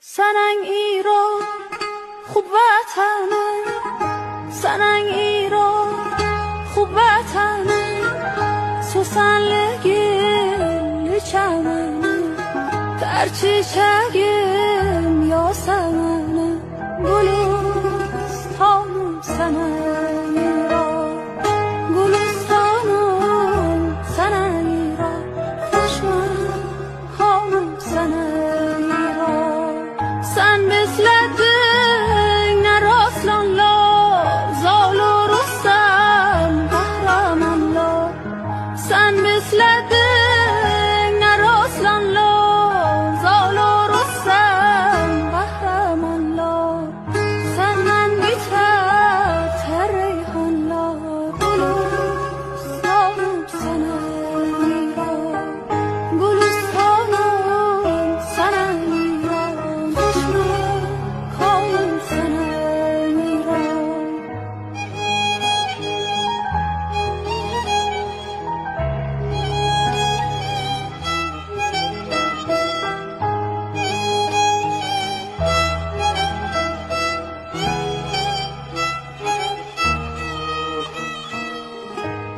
سنگ ایران خوب وطنه، سنگ ایران خوب وطنه، سوسن لگل چمنه، در چیچگم یاسمنه، گلستانم سنگ ایران، گلستانم سنگ ایران، خشمم هامم سنگ sen besledin ne rastlanlar, zal olursan kahramanlar. Sen besledin ne rastlanlar, zal olursan kahramanlar. Senden biter tereyhanlar, gülistanım sana İran, gülistanım sana İran.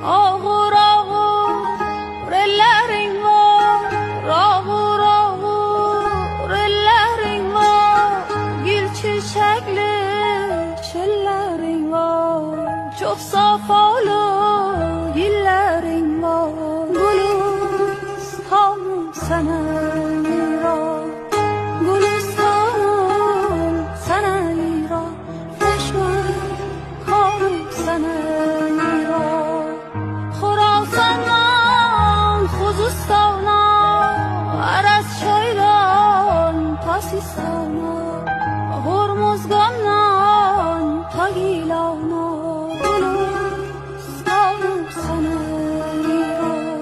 Ağır ağır ellerin var, ağır ağır ellerin var, gül çiçekli çöllerin var, çok safalı dillerin var, gülistanım sana İran, gülistanım sana İran, feşman kanım sana İran. خراسان خوزستانا عرض چایران تا سیستانا هرمزگانان تا گیلانا گلستانم سنه ایران